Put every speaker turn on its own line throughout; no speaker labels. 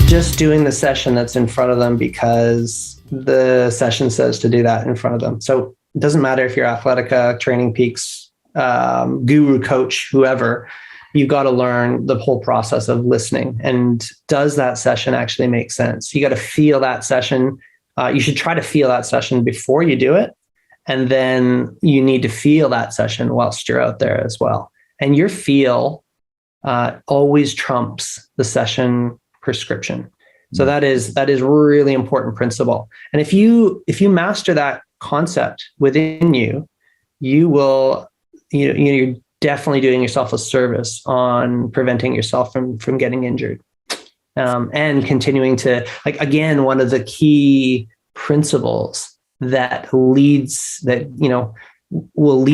just doing the session that's in front of them because the session says to do that in front of them. So it doesn't matter if you're Athletica, Training Peaks, guru, coach, whoever, you've got to learn the whole process of listening. And does that session actually make sense? You got to feel that session. You should try to feel that session before you do it. And then you need to feel that session whilst you're out there as well. And your feel always trumps the session prescription. So that is really important principle. And if you master that concept within you, you're definitely doing yourself a service on preventing yourself from getting injured. And continuing to, like, again, one of the key principles that will lead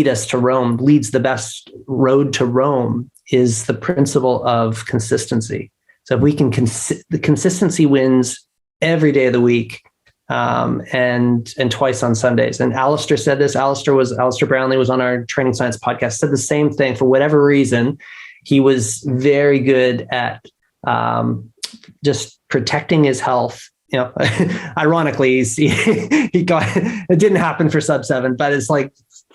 us to Rome, leads the best road to Rome, is the principle of consistency. So if we can, the consistency wins every day of the week, and twice on Sundays. And Alistair said this. Alistair Brownlee was on our Training Science podcast, said the same thing. For whatever reason, he was very good at just protecting his health. You know, ironically, he got, it didn't happen for sub 7, but it's like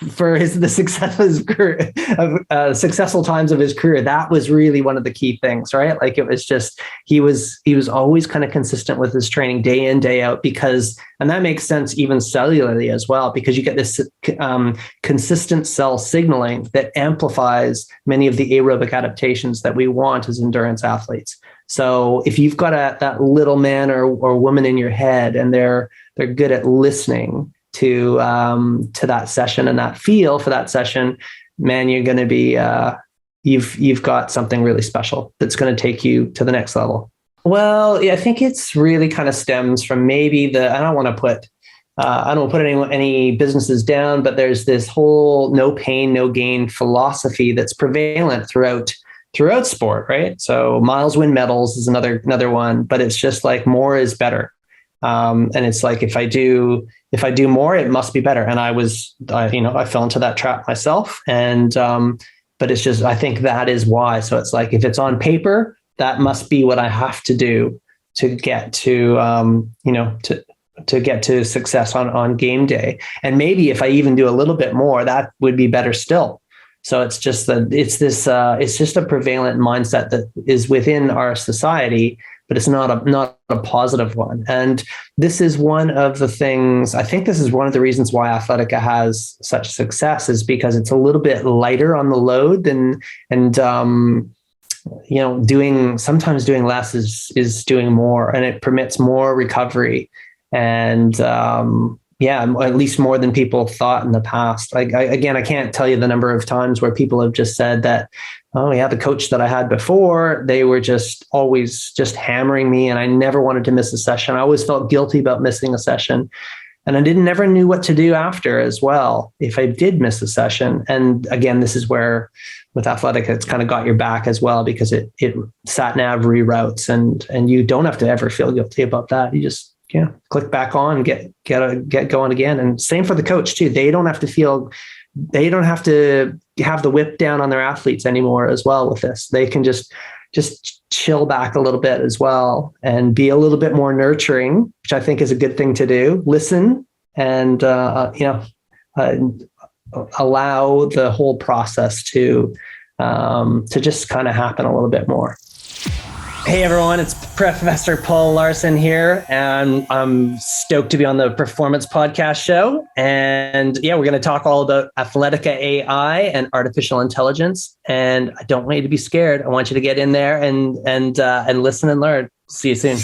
for the success of his career, successful times of his career, that was really one of the key things, right? Like, it was just, he was always kind of consistent with his training day in, day out, and that makes sense even cellularly as well, because you get this consistent cell signaling that amplifies many of the aerobic adaptations that we want as endurance athletes. So if you've got that little man or woman in your head, and they're good at listening to that session and that feel for that session, man, you're going to be you've got something really special that's going to take you to the next level. Well, yeah, I think it's really kind of stems from maybe I don't want to put any businesses down, but there's this whole no pain, no gain philosophy that's prevalent throughout sport, right? So miles win medals is another one, but it's just like more is better. And it's like, if I do more, it must be better. And I fell into that trap myself. And, but it's just, I think that is why. So it's like, if it's on paper, that must be what I have to do to get to, to get to success on game day. And maybe if I even do a little bit more, that would be better still. So it's just it's just a prevalent mindset that is within our society, but it's not a positive one. And this is one of the things, I think this is one of the reasons why Athletica has such success, is because it's a little bit lighter on the load sometimes doing less is doing more, and it permits more recovery. And, at least more than people thought in the past. Like, I can't tell you the number of times where people have just said that, oh yeah, the coach that I had before, they were just always just hammering me, and I never wanted to miss a session. I always felt guilty about missing a session, and I never knew what to do after as well if I did miss a session. And again, this is where with Athletica, it's kind of got your back as well, because it sat nav reroutes, and you don't have to ever feel guilty about that. You just click back on, get going again. And same for the coach too. They don't have to have the whip down on their athletes anymore as well with this. They can just chill back a little bit as well and be a little bit more nurturing, which I think is a good thing to do. Listen and, allow the whole process to just kind of happen a little bit more. Hey everyone, it's Professor Paul Laursen here, and I'm stoked to be on the Performance Podcast show. And we're going to talk all about Athletica AI and artificial intelligence. And I don't want you to be scared. I want you to get in there and listen and learn. See you soon.